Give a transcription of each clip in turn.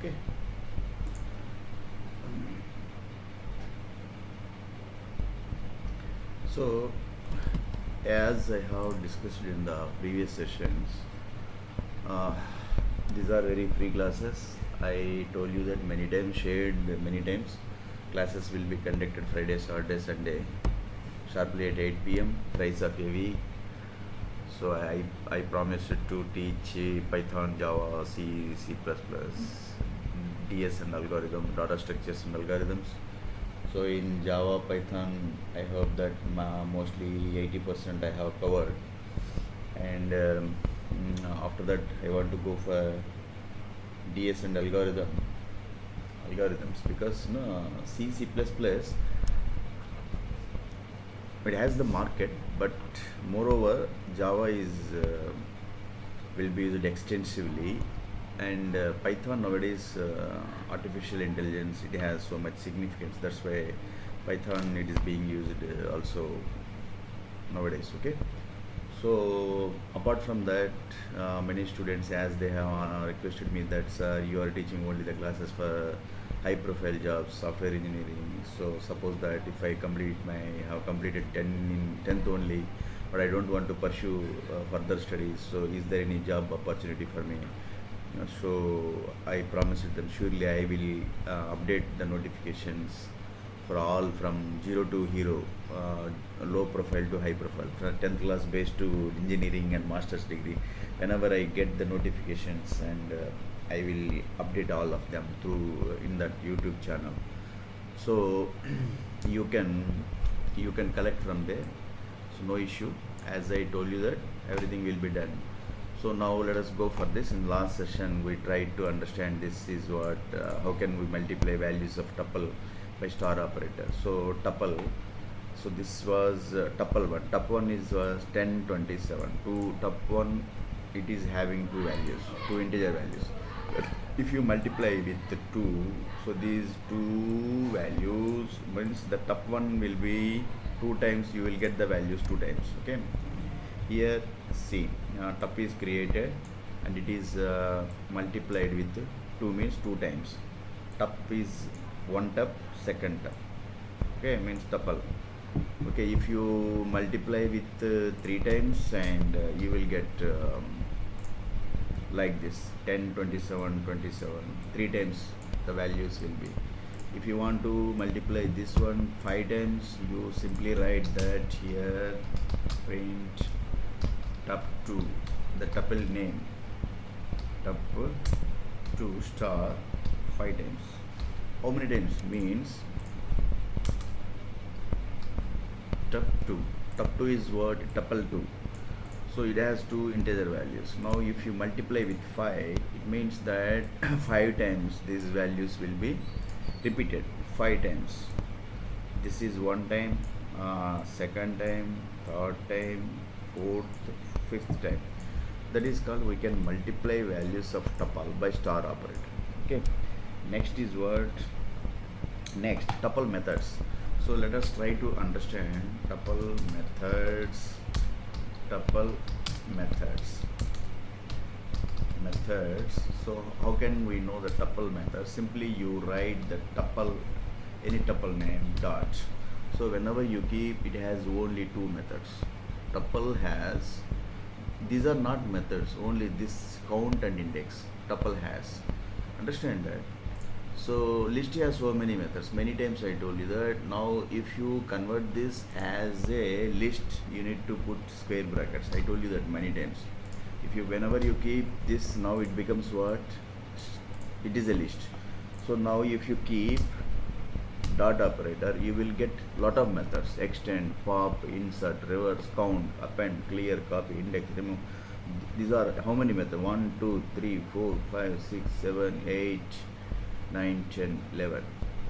Okay. So as I have discussed in the previous sessions, uh, these are very free classes. I told you that many times, shared many times. Classes will be conducted Friday, Saturday, Sunday, sharply at 8 p.m. thrice of a week. So I promised to teach Python, Java, C++, DS and algorithm, data structures and algorithms. So in Java, Python, I hope that mostly 80% I have covered. And after that, I want to go for DS and algorithms, because C++ it has the market, but moreover Java is will be used extensively, and Python nowadays, artificial intelligence, it has so much significance. That's why Python it is being used also nowadays. Okay. So apart from that, many students, as they have requested me that sir, you are teaching only the classes for high profile jobs, software engineering. So suppose that if I complete my have completed 10 in 10th only, but I don't want to pursue further studies. So is there any job opportunity for me? So I promised them surely I will update the notifications for all from zero to hero, low profile to high profile, from 10th class base to engineering and master's degree. Whenever I get the notifications, and I will update all of them through in that YouTube channel. So you can collect from there. So no issue. As I told you that everything will be done. So now let us go for this. In last session we tried to understand this is what how can we multiply values of tuple by star operator. So tuple, so this was tuple 1. Tuple 1 is was 10, 27. To tuple 1 it is having two values, two integer values. If you multiply with the 2, so these two values means the tuple 1 will be 2 times, you will get the values 2 times. Okay. Here see, tup is created and it is multiplied with 2 means 2 times. Tup is 1 tup, second tup. Okay, means tuple. Okay, if you multiply with 3 times, and you will get like this 10, 27, 27. 3 times the values will be. If you want to multiply this one 5 times, you simply write that here, print tup2, the tuple name, tup2 star 5 times. How many times means tup2. Tup2 is what? Tuple 2. So it has 2 integer values. Now if you multiply with 5, it means that 5 times these values will be repeated 5 times. This is 1 time, second time, third time, fourth, fifth time. That is called, we can multiply values of tuple by star operator. Okay. Next is what? Next, tuple methods. So let us try to understand tuple methods. Tuple methods. So how can we know the tuple method? Simply you write the tuple, any tuple name dot. So whenever you keep, it has only 2 methods. Tuple has, these are not methods, only this count and index tuple has. Understand that? So list has so many methods. Many times I told you that now if you convert this as a list, you need to put square brackets. I told you that many times. If you, whenever you keep this, now it becomes what? It is a list. So now if you keep dot operator, you will get lot of methods: extend, pop, insert, reverse, count, append, clear, copy, index, remove. These are how many methods? 1, 2, 3, 4, 5, 6, 7, 8, 9, 10, 11.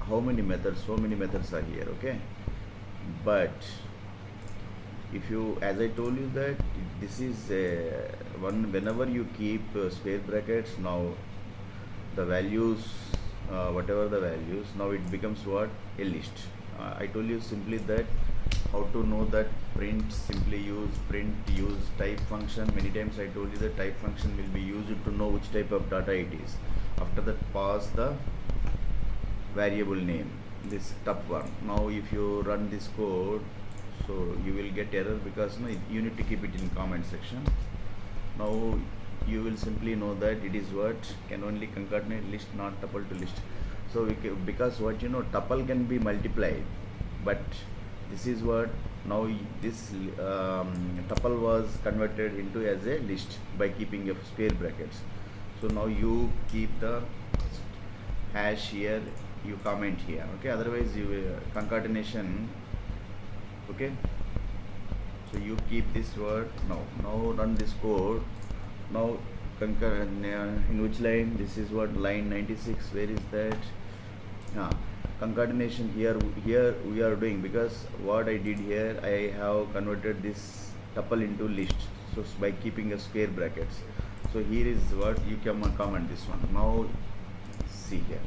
How many methods? So many methods are here. Okay. But if you, as I told you that this is one, whenever you keep square brackets, now the values, whatever the values, now it becomes what? A list. I told you simply that how to know that. Print, simply use print, use type function. Many times I told you that type function will be used to know which type of data it is. After that, pass the variable name, this tup1. Now if you run this code, so you will get error because you need to keep it in comment section. Now you will simply know that it is what can only concatenate list, not tuple to list. So because what tuple can be multiplied, but this is what now this tuple was converted into as a list by keeping a square brackets. So now you keep the hash here, you comment here, okay, otherwise you concatenation, okay. So you keep this word. Now run this code. Now in which line? This is what line 96. Where is that? Concatenation here we are doing, because what I did here, I have converted this tuple into list, so by keeping a square brackets. So here is what you can comment this one. Now see here,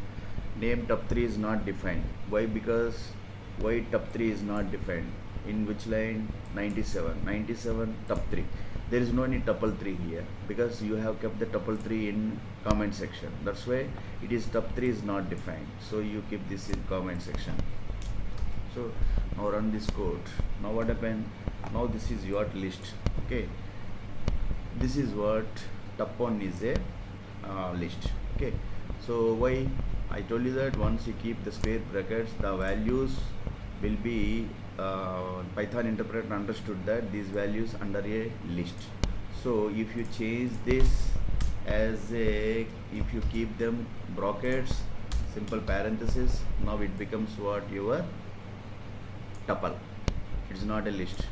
name tup3 is not defined. Why? Because why tup3 is not defined? In which line? 97 tup3. There is no any tuple3 here, because you have kept the tuple3 in comment section. That's why it is tup3 is not defined. So you keep this in comment section. So now run this code. Now what happened? Now this is your list, okay. This is what tup1 is a list, okay. So why? I told you that once you keep the square brackets, the values will be Python interpreter understood that these values under a list. So if you change this as a, if you keep them brackets, simple parenthesis, now it becomes what? Your tuple. It is not a list.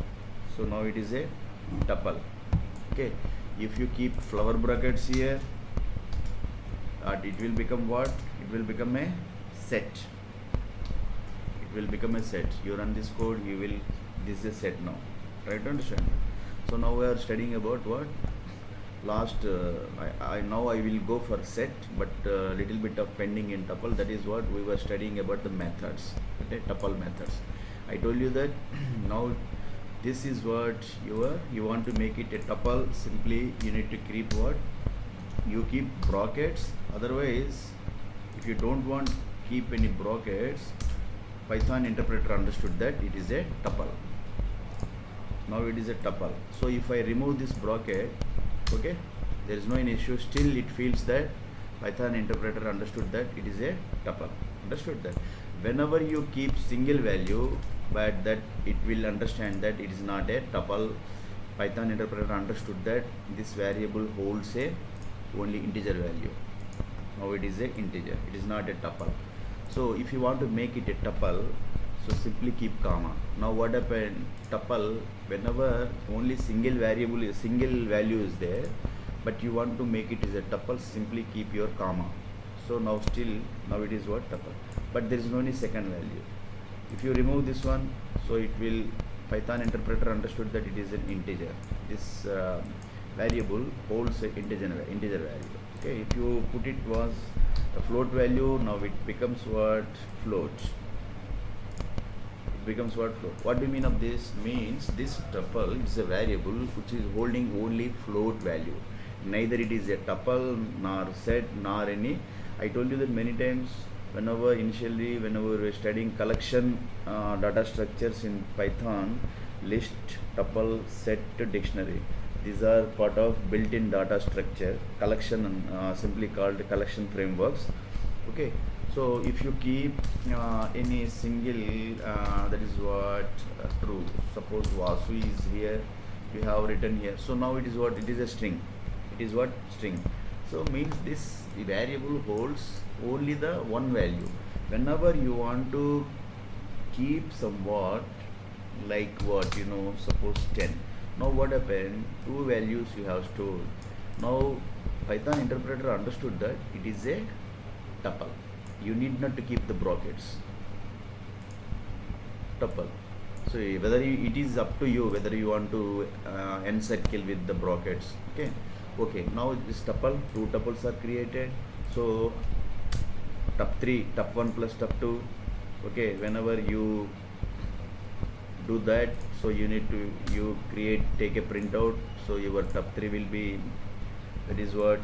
So now it is a tuple, okay. If you keep flower brackets here, it will become what? It will become a set. Will become a set. You run this code, you will, this is a set now. Try to understand. So now we are studying about what? Last now I will go for set, but little bit of pending in tuple. That is what we were studying about the methods, okay, tuple methods. I told you that now this is what you want to make it a tuple. Simply you need to keep what? You keep brackets. Otherwise, if you don't want keep any brackets, Python interpreter understood that it is a tuple. Now it is a tuple. So if I remove this bracket, okay, there is no any issue. Still it feels that Python interpreter understood that it is a tuple. Understood that whenever you keep single value, but that it will understand that it is not a tuple. Python interpreter understood that this variable holds a only integer value. Now it is a integer. It is not a tuple. So if you want to make it a tuple, so simply keep comma. Now what happened? Tuple, whenever only single value is there, but you want to make it as a tuple, simply keep your comma. So now it is what? Tuple. But there is no any second value. If you remove this one, so it will, Python interpreter understood that it is an integer. This variable holds an integer value. Okay, if you put it was a float value, now it becomes what? Float. It becomes what? Float. What do you mean of this? Means this tuple is a variable which is holding only float value. Neither it is a tuple nor set nor any. I told you that many times. Whenever we were studying collection data structures in Python, list, tuple, set, dictionary. These are part of built-in data structure, collection, simply called collection frameworks. Okay, so if you keep any single, that is what? True. Suppose Vasu is here, you have written here. So now it is what? It is a string. It is what? String. So means this variable holds only the one value. Whenever you want to keep somewhat, like what, suppose 10. Now what happened? Two values you have stored. Now Python interpreter understood that it is a tuple. You need not to keep the brackets. Tuple. So whether it is up to you whether you want to encircle with the brackets. Okay. Okay. Now this tuple, two tuples are created. So tup3, tup1 plus tup2. Okay. Whenever you do that, so you need to take a printout. So your tup3 will be, that is what?